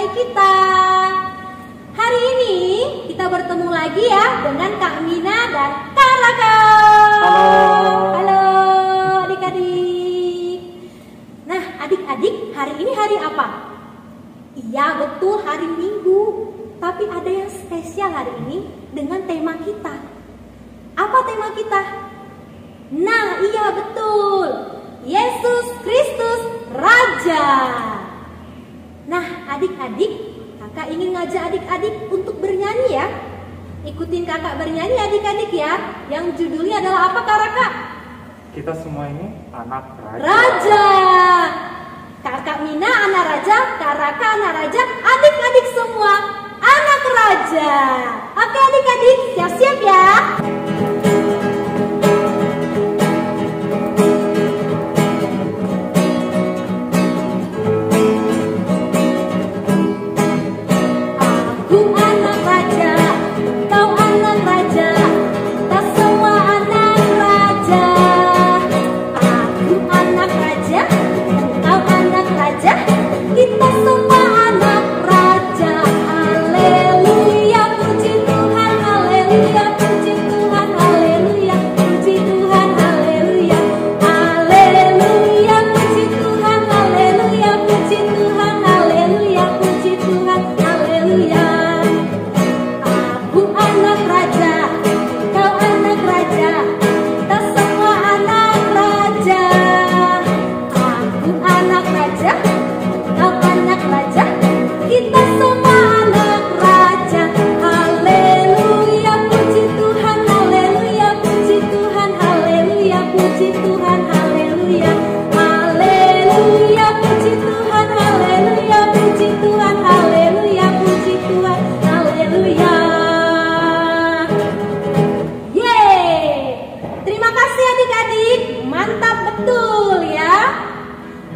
mulai kita. Hari ini kita bertemu lagi ya dengan Kak Mina dan Kak Raka. Halo adik-adik. Nah adik-adik, hari ini hari apa? Iya betul, hari Minggu. Tapi ada yang spesial hari ini dengan tema kita. Apa tema kita? Nah iya betul, Yesus Kristus Raja. Nah adik-adik, kakak ingin ngajak adik-adik untuk bernyanyi ya. Ikutin kakak bernyanyi adik-adik ya. Yang judulnya adalah apa Kak Raka? Kita semua ini anak raja. Raja. Kakak Mina anak raja, Kak Raka anak raja, adik-adik semua anak raja. Oke adik-adik, siap-siap ya.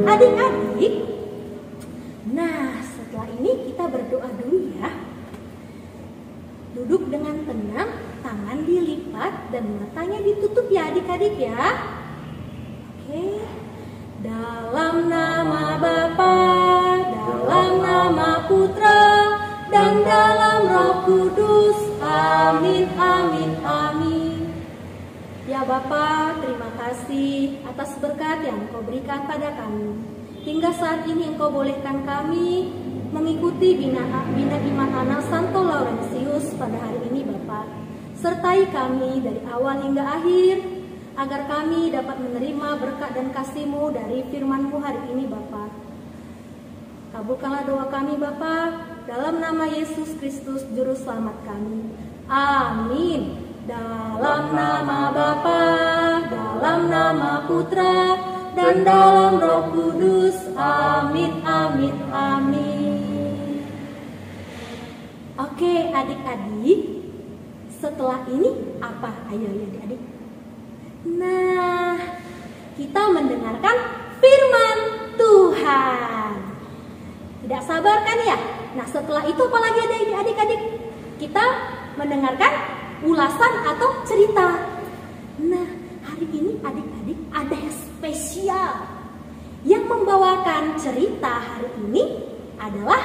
Adik-adik, nah setelah ini kita berdoa dulu ya. Duduk dengan tenang, tangan dilipat dan matanya ditutup ya adik-adik ya. Oke. Dalam nama Bapa, dalam nama Putra, dan dalam Roh Kudus. Amin, amin, amin. Ya Bapa, terima kasih atas berkat yang Engkau berikan pada kami. Hingga saat ini Engkau bolehkan kami mengikuti bina iman anak Santo Laurentius pada hari ini Bapa. Sertai kami dari awal hingga akhir, agar kami dapat menerima berkat dan kasih-Mu dari firman-Mu hari ini Bapa. Kabulkanlah doa kami Bapa, dalam nama Yesus Kristus Juru Selamat kami. Amin. Dalam nama Bapa, dalam nama Putra, dan dalam Roh Kudus. Amin, amin, amin. Oke adik-adik, setelah ini apa? Ayo adik-adik. Nah, kita mendengarkan firman Tuhan. Tidak sabar kan ya? Nah setelah itu apa lagi adik-adik? Kita mendengarkan ulasan atau cerita. Nah, hari ini adik-adik ada yang spesial. Yang membawakan cerita hari ini adalah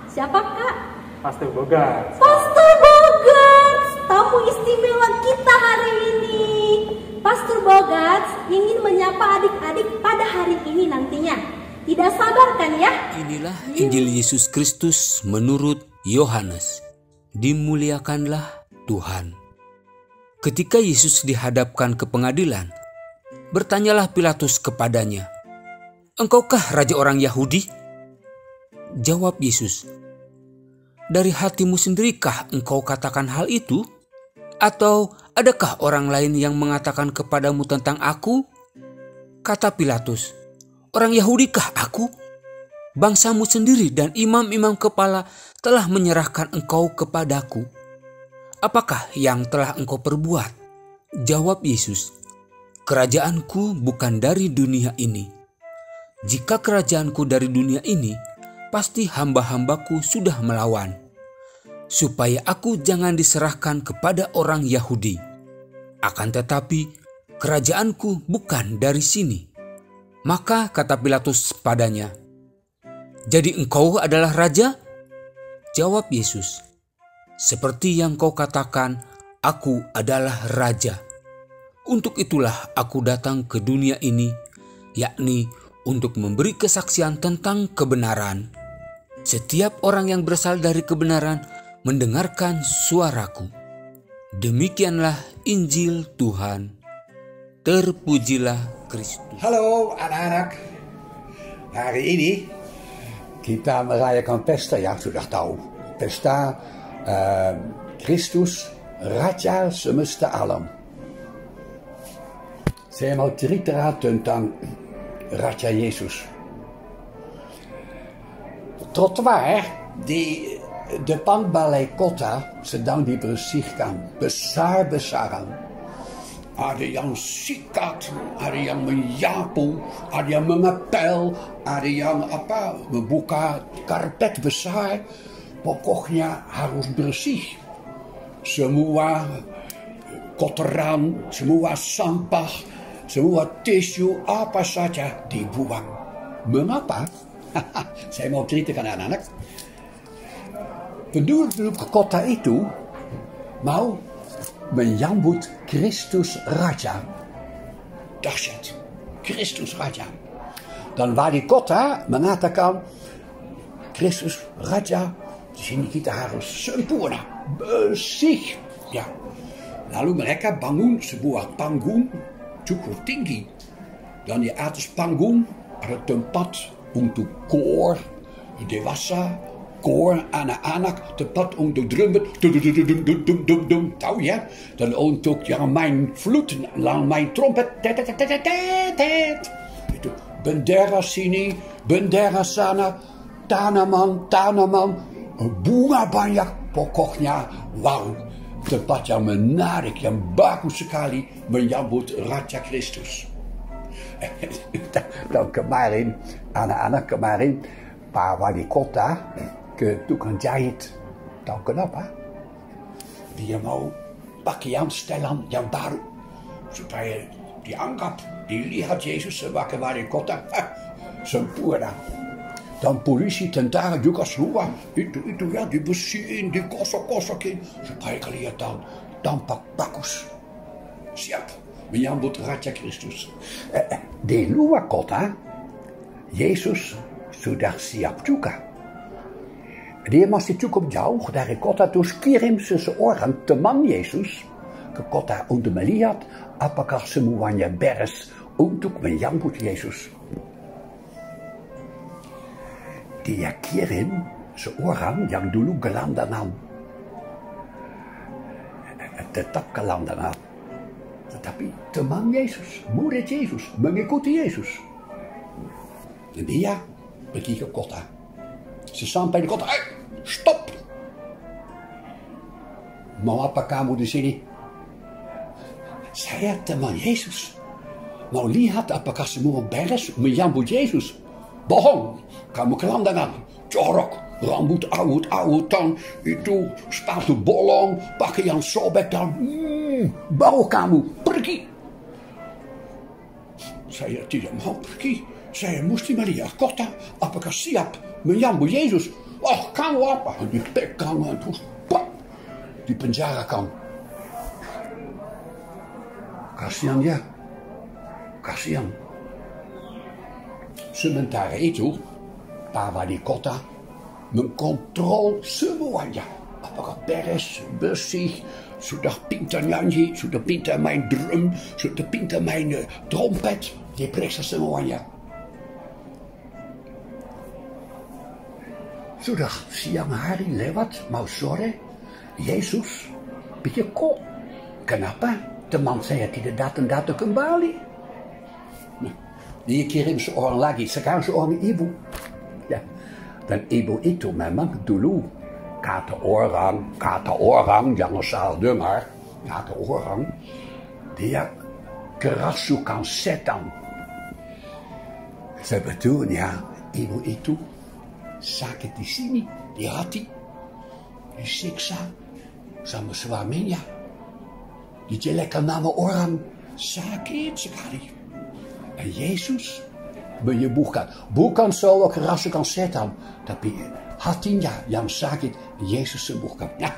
siapa Kak? Pastor Bogat. Pastor Bogat, tamu istimewa kita hari ini. Pastor Bogat ingin menyapa adik-adik pada hari ini nantinya. Tidak sabar kan ya? Inilah Injil Yesus Kristus menurut Yohanes. Dimuliakanlah Tuhan. Ketika Yesus dihadapkan ke pengadilan, bertanyalah Pilatus kepadanya, "Engkaukah raja orang Yahudi?" Jawab Yesus, "Dari hatimu sendirikah engkau katakan hal itu? Atau adakah orang lain yang mengatakan kepadamu tentang aku?" Kata Pilatus, "Orang Yahudikah aku? Bangsamu sendiri dan imam-imam kepala telah menyerahkan engkau kepadaku. Apakah yang telah engkau perbuat?" Jawab Yesus, "Kerajaanku bukan dari dunia ini. Jika kerajaanku dari dunia ini, pasti hamba-hambaku sudah melawan, supaya aku jangan diserahkan kepada orang Yahudi. Akan tetapi, kerajaanku bukan dari sini." Maka kata Pilatus padanya, "Jadi engkau adalah raja?" Jawab Yesus, "Seperti yang kau katakan, aku adalah Raja. Untuk itulah aku datang ke dunia ini, yakni untuk memberi kesaksian tentang kebenaran. Setiap orang yang berasal dari kebenaran mendengarkan suaraku." Demikianlah Injil Tuhan. Terpujilah Kristus. Halo anak-anak, hari ini kita merayakan pesta yang sudah tahu. Pesta Kristus, Raja semesta alam. Saya mau cerita tentang Raja Yesus. Trotoar di depan balai kota sedang dibersihkan besar-besaran. Ada yang sikat, ada yang menyapu, ada yang mengepel, ada yang membuka karpet besar. Pokoknya harus bersih. Semua kotoran, semua sampah, semua tisu, apa saja dibuang. Mengapa? Saya mau ceritakan anak-anak. Penduduk kota itu mau menyambut Kristus Raja. Dahsyat, Kristus Raja. Dan wali kota mengatakan, Kristus Raja, di sini kita harus sempurna, bersih. Ya. Lalu mereka bangun sebuah panggung cukup tinggi. Dan di atas panggung ada tempat untuk koor dewasa, koor anak-anak, tempat untuk drummen, tahu ya? Dan untuk yang main fluit, main trompet, itu bendera sini, bendera sana, tanaman, bunga banyak, pokoknya wow, tempat yang menarik, yang bagus sekali menyambut Raja Kristus. Dan kemarin, anak-anak Pak Wali Kota ke tukang jahit. Tahu kenapa? Dia mau pakaian setelan yang baru. Supaya dianggap, dilihat Yesus sebagai Wali Kota. Sempurna. Dan polisi, tentara juga semua. Itu ya dibersihin, digosok-gosokin. Supaya kelihatan tampak bagus. Siap menyambut Raja Kristus. Di luar kota, Yesus sudah siap juga. Dia masih cukup jauh dari kota, terus kirim seseorang teman Yesus ke kota untuk melihat apakah semuanya beres untuk menyambut Yesus. Dia kirim seorang yang dulu gelandangan. Tetap gelandangan. Tetapi teman Yesus, murid Yesus, mengikuti Yesus. Dan dia pergi ke kota. Sesampai di kota, stop! Mau apa kamu di sini? Saya teman Yesus. Mau lihat apakah semua beres menyambut Yesus. Bohong, kamu gelandangan, jorok, rambut awut-awutan, itu sepatu bolong, pakaian sobek dan bawa kamu pergi. Saya tidak mau pergi. Saya mesti melihat kota, apakah siap menyambut Yesus. Oh, kamu apa? Dipegang terus dipenjarakan. Kasihan ya, kasihan. Sementara itu, Pak Wali Kota mengkontrol semuanya. Apakah beres, bersih, sudah pintar nyanyi, sudah pintar main drum, sudah pintar main trompet. Diperiksa semuanya. Sudah siang hari lewat, mau sore, Yesus pikir kok, kenapa teman saya tidak datang kembali? Nah, dia kirim seorang lagi, sekarang seorang ibu. Ya. Dan ibu itu memang dulu, kata orang, jangan salah dengar, kata orang, dia kerasukan setan. Sebetulnya ibu itu sakit di sini, di hati, disiksa sama suaminya, dijelekan nama orang, sakit sekali. Dan Yesus menyembuhkan, bukan soal kerasukan setan, tapi hatinya yang sakit, Yesus sembuhkan. Nah,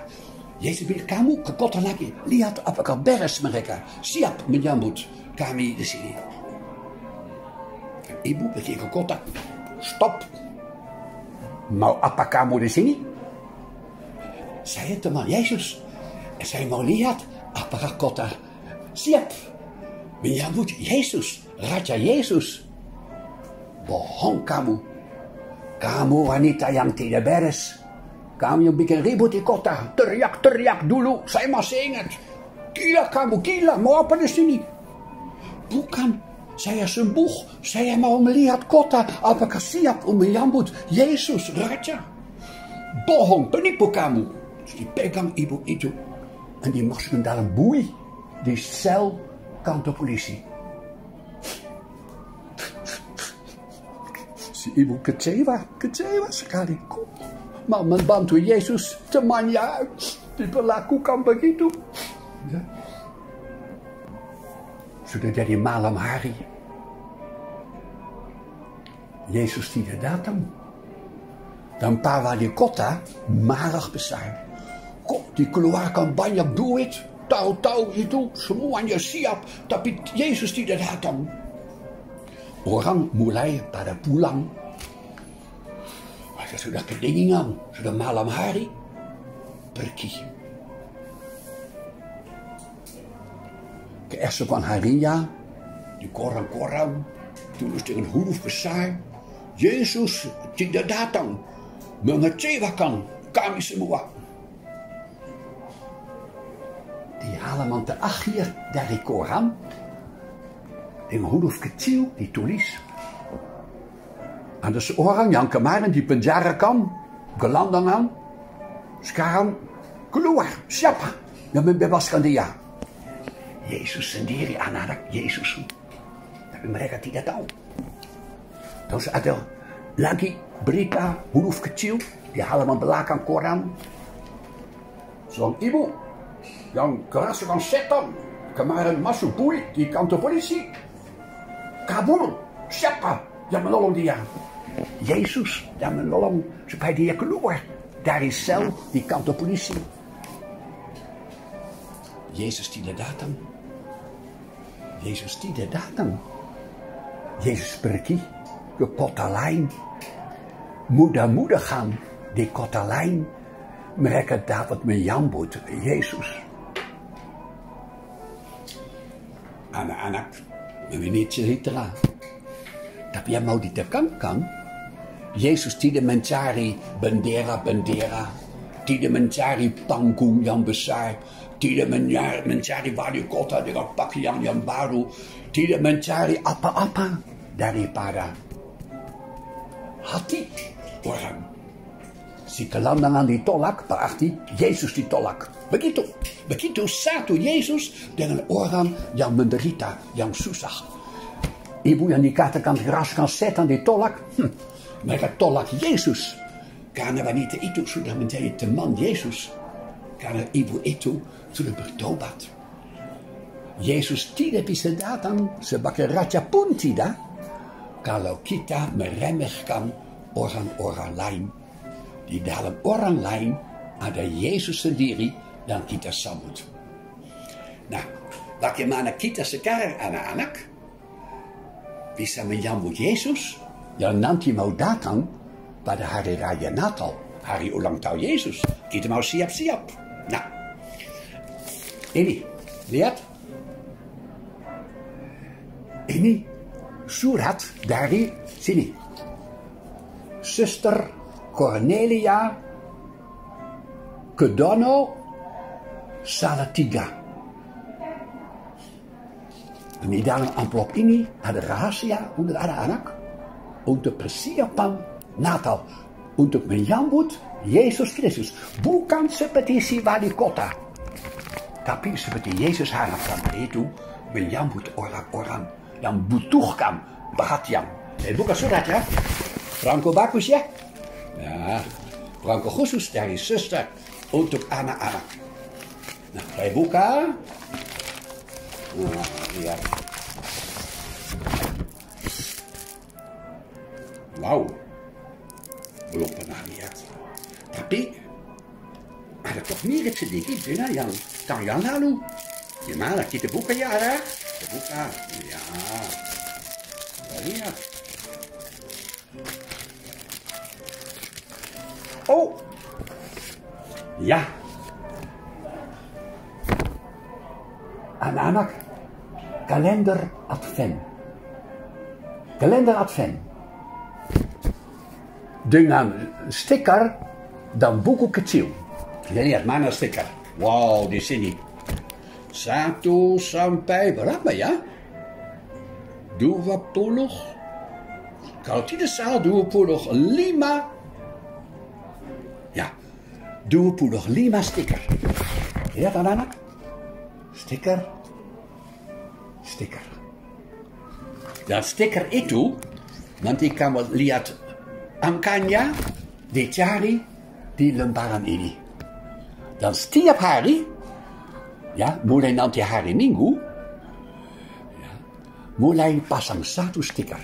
Yesus bilang, kamu ke kota lagi. Lihat apakah beres mereka. Siap menyambut kami di sini. Ibu pergi ke kota. Stop. Mau apa kamu di sini? Saya teman Yesus. Saya mau lihat apakah kota siap menyambut Yesus, Raja Yesus. Bohong kamu. Kamu wanita yang tidak beres. Kamu yang bikin ribut di kota. Teriak-teriak dulu. Saya masih ingat. Gila kamu, gila. Mau apa di sini? Bukan. Saya sembuh. Saya mau melihat kota. Apakah siap menyambut Yesus, Raja? Bohong, penipu kamu. Terus dipegang ibu itu. En dimasukkan dalam bui. Di sel kantor polisi. Si ibu kecewa sekali. Mau membantu Yesus, temannya diperlakukan begitu. Ya. Sudah jadi malam hari. Yesus tidak datang. Dan para wali kota marah besar. Kok dikeluarkan banyak duit, tahu-tahu itu semuanya siap, tapi Yesus tidak datang. Orang mulai pada pulang. Masa sudah kedinginan, sudah malam hari, pergi. Keesokan harinya, di koran-koran, tulis dengan huruf besar, Yesus tidak datang, mengecewakan kami semua. Di halaman terakhir dari koran, dengan huruf kecil ditulis. Ada seorang yang kemarin dipenjarakan, gelandangan, sekarang keluar. Siapa yang membebaskan dia? Yesus sendiri, anak-anak Yesus. Tapi mereka tidak tahu. Terus ada lagi berita huruf kecil di halaman belakang koran. Seorang ibu yang kerasukan setan kemarin masuk bui di kantor polisi. Kabur. Siapa yang menolong dia? Yesus yang menolong supaya dia keluar dari sel di kantor polisi. Yesus tidak datang. Yesus tidak datang. Yesus pergi ke kota lain. Mudah-mudahan di kota lain mereka dapat menyambut Yesus. Anak-anak, ini cerita. Tapi yang mau ditekankan, Yesus tidak mencari bendera-bendera, tidak mencari panggung yang besar, tidak mencari wali kota dengan pakaian yang baru, tidak mencari apa-apa daripada hati orang. Si gelandangan ditolak, berarti Yesus ditolak. Begitu satu Yesus dengan orang yang menderita, yang susah. Ibu yang dikatakan keraskan setan ditolak, mereka tolak Yesus. Karena wanita itu sudah menjadi teman Yesus. Karena ibu itu sudah bertobat. Yesus tidak bisa datang sebagai raja pun tidak. Kalau kita meremehkan orang-orang lain. Di dalam orang lain ada Yesus sendiri dan kita sambut. Nah, bagaimana kita sekarang anak-anak bisa menyambut Yesus yang nanti mau datang pada hari raya Natal, hari ulang tahun Yesus. Kita mau siap-siap. Nah, ini, lihat. Ini surat dari sini. Suster Cornelia Kedono Salatiga. En di dalam amplop ini ada rahasia untuk anak-anak. Untuk persiapan Natal. Untuk menyambut Yesus Kristus. Bukan seperti si wali kota. Tapi seperti Yesus harapkan, yaitu menyambut orang-orang yang butuhkan perhatian. Buka surat ya. Franco bagus ya. Nah, Franco khusus dari suster untuk anak-anak. Nah, saya buka. Nah, lihat. Wow. Belum pernah lihat. Tapi ada toch mirip sedikit dengan yang tahun yang lalu. Gimana? Kita buka ya, ada? Kita buka. Ya. Kita lihat. Oh. Ya. Anak-anak, kalender Advent. Kalender Advent. Dengan stiker dan buku kecil. Kita lihat mana stiker. Wow, di sini. 1 sampai berapa ya? 20. Kalau tidak salah 25. Ya, 25 stiker. Lihat anak-anak. Stiker. Dan stiker itu nanti kamu lihat angkanya dicari di lembaran ini. Dan setiap hari, ya, mulai nanti hari Minggu, ya, mulai pasang 1 stiker.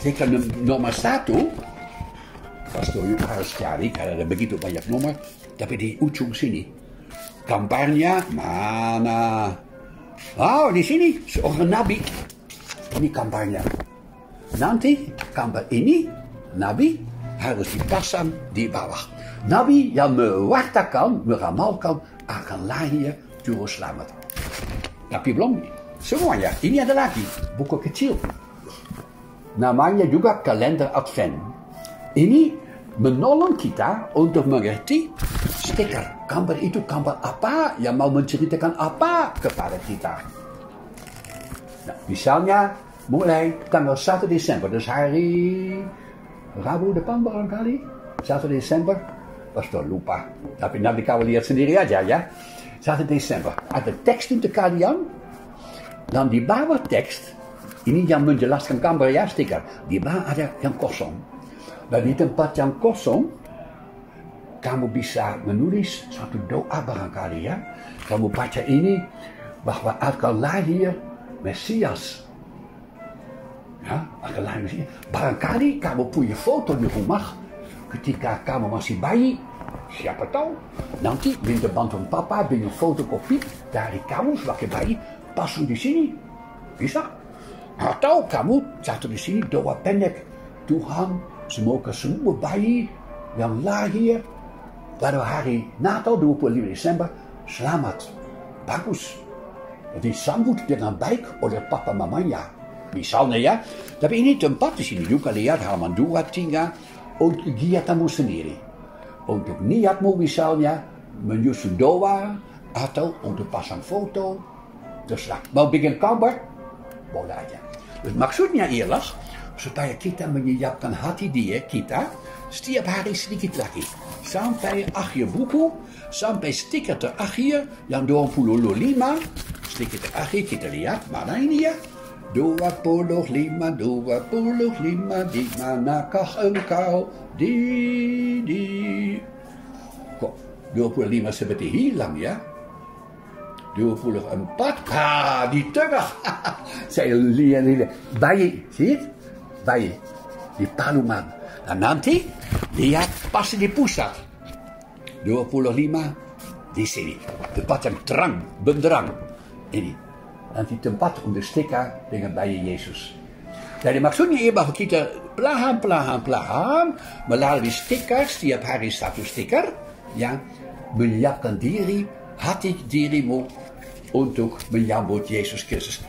Stiker nomor 1, Pastor Yuk harus cari karena ada begitu banyak nomor, tapi di ujung sini. Gambarnya mana? Oh, di sini seorang nabi. Ini gambarnya. Nanti gambar ini, nabi harus dipasang di bawah. Nabi yang mewartakan, meramalkan akan lahir juru selamat. Tapi belum semuanya. Ini ada lagi buku kecil. Namanya juga kalender Advent. Ini menolong kita untuk mengerti stiker. Gambar itu gambar apa yang mau menceritakan apa kepada kita. Nah, misalnya mulai tanggal 1 Desember, dus hari Rabu depan barangkali, 1 Desember, Pastor lupa. Tapi nanti kau lihat sendiri aja ya. 1 Desember, ada teks untuk kalian, dan di bawah teks, ini yang menjelaskan gambar ya, stiker. Di bawah ada yang kosong. Dan di tempat yang kosong, kamu bisa menulis satu doa barangkali ya. Kamu baca ini, bahwa akan lahir Mesias. Ya, akan lahir Mesias. Barangkali kamu punya foto di rumah, ketika kamu masih bayi, siapa tahu, nanti minta bantuan papa dengan fotokopi dari kamu sebagai bayi, pasang di sini. Bisa. Atau kamu jatuh di sini doa pendek. Tuhan, semoga semua bayi yang lahir pada hari Natal 25 Desember selamat. Bagus. Disambut dengan baik oleh papa mamanya. Misalnya ya. Tapi ini tempat di sini juga lihat halaman 2, 3 untuk kegiatanmu sendiri. Untuk niatmu misalnya menyusun doa atau untuk pasang foto. Terserah. Mau bikin gambar? Boleh aja. Maksudnya ialah supaya kita menyiapkan hati dia kita setiap hari sedikit lagi. Sampai akhir buku, sampai stiker terakhir yang 25, stiker terakhir kita lihat mana ini ya. 25, di manakah engkau? Kok 25 seperti hilang ya? 24, di tengah. Saya lihat, bayi, sih? Bayi, di palungan. Dan nanti, lihat pasti di pusat. 25, di sini. Tempat yang terang, benderang. Ini. Nanti tempat untuk stiker dengan bayi Yesus. Jadi maksudnya ia bahwa kita perlahan melalui stiker, setiap hari 1 stiker, yang menyiapkan diri, hati dirimu untuk menyambut Yesus Kristus.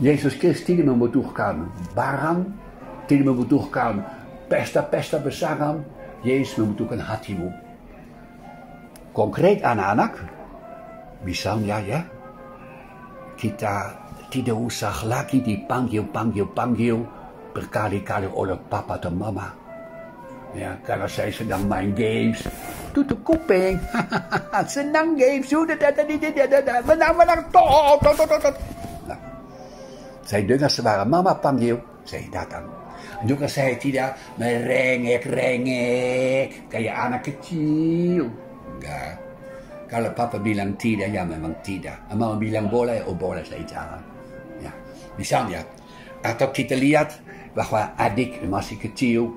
Yesus Kristus tidak membutuhkan barang, tidak membutuhkan pesta-pesta besaran. Yesus membutuhkan hatimu. Konkret anak-anak, misalnya ya, kita tidak usah lagi dipanggil berkali-kali oleh papa dan mama. Ya, karena saya sedang main games, tutup kuping, senang games, sudah menang, toh. Nah, saya dengar suara mama panggil, saya datang. Juga saya tidak merengek-rengek kayak anak kecil. Enggak. Kalau papa bilang tidak, ya memang tidak. Mama bilang boleh, boleh saya jalan. Ya, misalnya, atau kita lihat bahwa adik masih kecil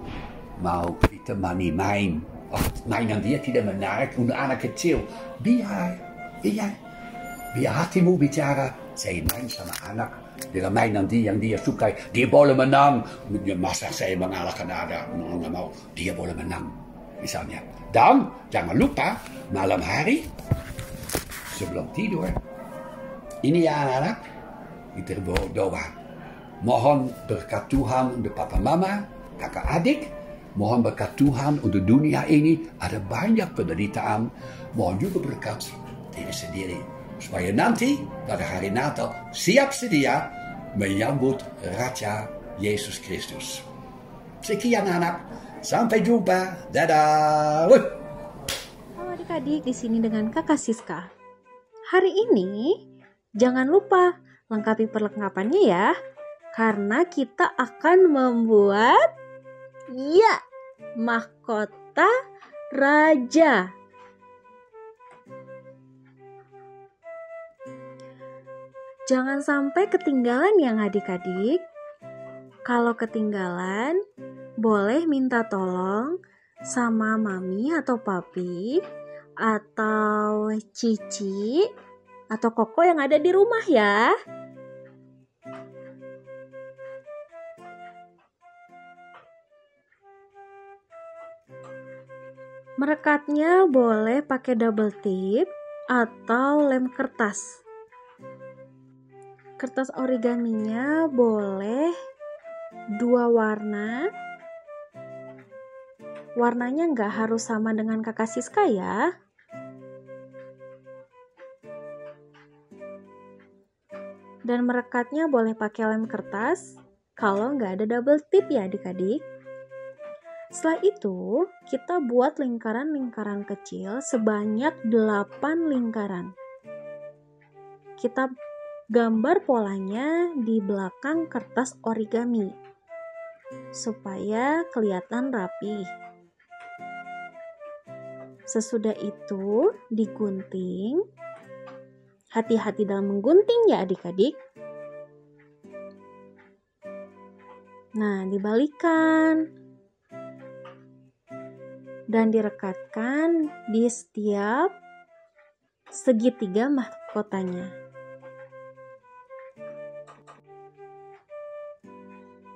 mau ditemani main. mainan dia tidak menarik untuk anak kecil. Biar hatimu bicara. Saya main sama anak dengan mainan dia yang dia sukai. Dia boleh menang. Masa saya mengalahkan ada, nggak mau. Dia boleh menang, misalnya. Dan jangan lupa malam hari sebelum tidur, ini ya anak-anak, kita berdoa. Mohon berkat Tuhan untuk papa mama, kakak adik. Mohon berkat Tuhan untuk dunia ini ada banyak penderitaan. Mohon juga berkat diri sendiri. Supaya nanti pada hari Natal siap sedia menyambut Raja Yesus Kristus. Sekian anak. Sampai jumpa. Dadah. Halo adik-adik, di sini dengan Kakak Siska. Hari ini jangan lupa lengkapi perlengkapannya ya. Karena kita akan membuat mahkota raja. Jangan sampai ketinggalan ya adik-adik. Kalau ketinggalan, boleh minta tolong sama mami atau papi atau cici atau koko yang ada di rumah ya. Merekatnya boleh pakai double tip atau lem kertas. Kertas origaminya boleh 2 warna. Warnanya nggak harus sama dengan Kakak Siska ya. Dan merekatnya boleh pakai lem kertas kalau nggak ada double tip ya adik-adik. Setelah itu, kita buat lingkaran-lingkaran kecil sebanyak 8 lingkaran. Kita gambar polanya di belakang kertas origami supaya kelihatan rapi. Sesudah itu digunting. Hati-hati dalam menggunting ya adik-adik. Nah, dibalikan dan direkatkan di setiap segitiga mahkotanya.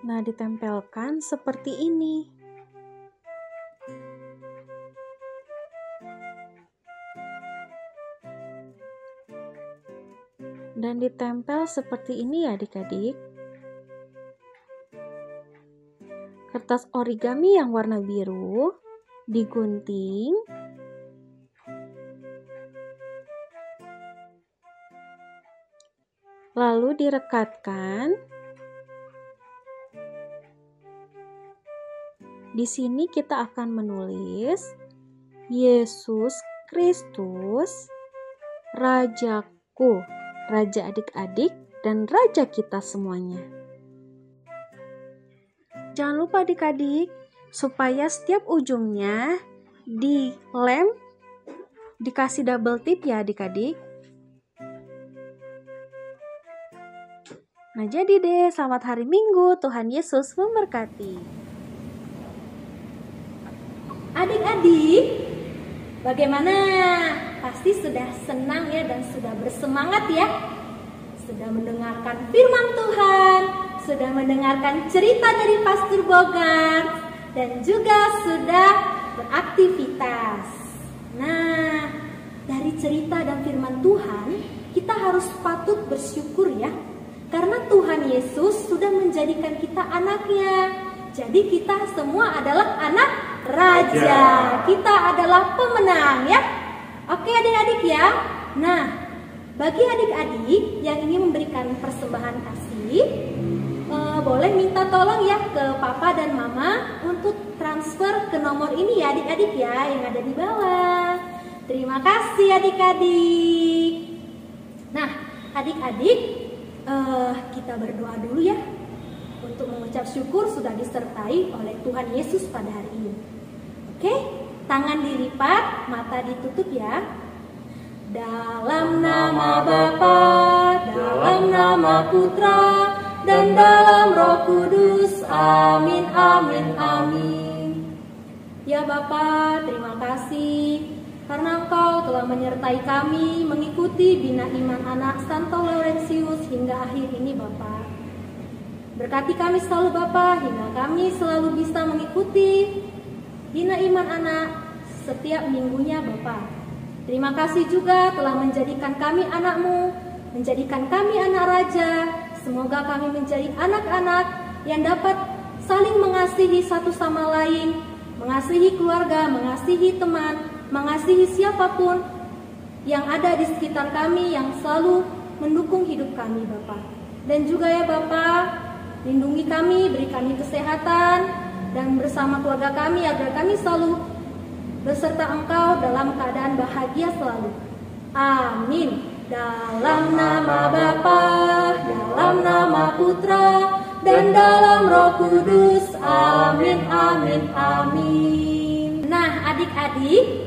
Nah, ditempelkan seperti ini. Dan ditempel seperti ini ya adik-adik. Kertas origami yang warna biru digunting. Lalu direkatkan. Di sini kita akan menulis Yesus Kristus, Rajaku, Raja adik-adik, dan Raja kita semuanya. Jangan lupa adik-adik, supaya setiap ujungnya dilem, dikasih double tip ya adik-adik. Nah jadi deh, selamat hari Minggu, Tuhan Yesus memberkati. Adik-adik, bagaimana? Pasti sudah senang ya dan sudah bersemangat ya. Sudah mendengarkan firman Tuhan, sudah mendengarkan cerita dari Pastor Bogart, dan juga sudah beraktivitas. Nah, dari cerita dan firman Tuhan, kita harus patut bersyukur ya. Karena Tuhan Yesus sudah menjadikan kita anaknya. Jadi kita semua adalah anak Raja. Kita adalah pemenang ya. Oke adik-adik ya. Nah, bagi adik-adik yang ingin memberikan persembahan kasih, boleh minta tolong ya ke papa dan mama untuk transfer ke nomor ini ya adik-adik ya, yang ada di bawah. Terima kasih adik-adik. Nah adik-adik, kita berdoa dulu ya untuk mengucap syukur sudah disertai oleh Tuhan Yesus pada hari ini. Oke, tangan dilipat, mata ditutup ya. Dalam nama Bapa, dalam nama Putra, dan dalam Roh Kudus. Amin, amin, amin. Ya Bapa, terima kasih karena Engkau telah menyertai kami mengikuti Bina Iman Anak Santo Laurentius hingga akhir ini Bapa. Berkati kami selalu Bapa hingga kami selalu bisa mengikuti Bina Iman Anak setiap minggunya Bapa. Terima kasih juga telah menjadikan kami anak-Mu, menjadikan kami anak Raja. Semoga kami menjadi anak-anak yang dapat saling mengasihi satu sama lain, mengasihi keluarga, mengasihi teman, mengasihi siapapun yang ada di sekitar kami yang selalu mendukung hidup kami Bapa. Dan juga ya Bapa, lindungi kami, beri kami kesehatan dan bersama keluarga kami agar kami selalu beserta Engkau dalam keadaan bahagia selalu. Amin. Dalam nama Bapa, dalam nama Putra, dan dalam Roh Kudus. Amin, amin, amin. Nah, adik-adik,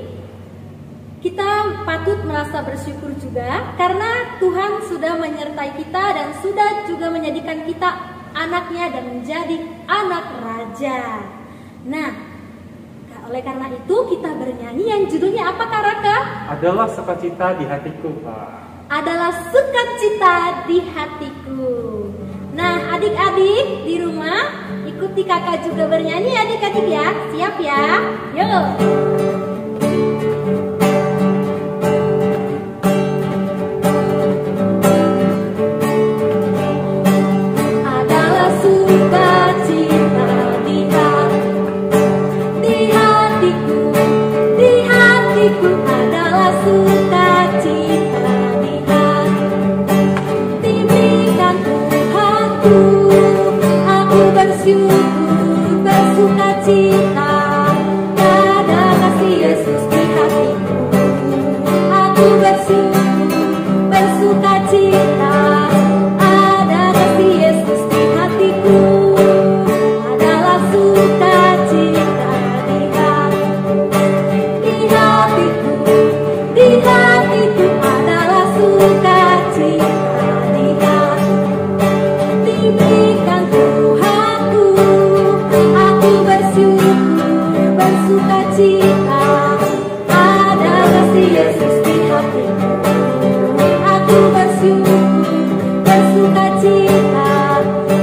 kita patut merasa bersyukur juga karena Tuhan sudah menyertai kita dan sudah juga menjadikan kita anaknya dan menjadi anak Raja. Nah, oleh karena itu kita bernyanyi yang judulnya apa Kak Raka? Adalah sukacita di hatiku, Pak. Adalah sukacita di hatiku. Nah, adik-adik di rumah ikuti kakak juga bernyanyi adik-adik ya. Siap ya? Yuk. Adalah sukacita di hatiku, di hatiku adalah sukacita. Bersyukur, bersukacita pada kasih Yesus di hatiku. Aku bersyukur, bersukacita ada kasih Yesus di hatiku. Adalah sukacita di hatiku, di hatiku adalah sukacita di hatiku. Diberikan bersukacita ada kasih Yesus di hatiku. Aku bersyukur, bersukacita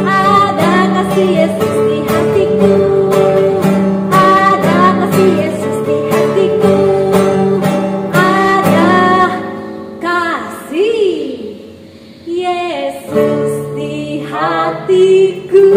ada kasih Yesus di hatiku. Ada kasih Yesus di hatiku. Ada kasih Yesus di hatiku.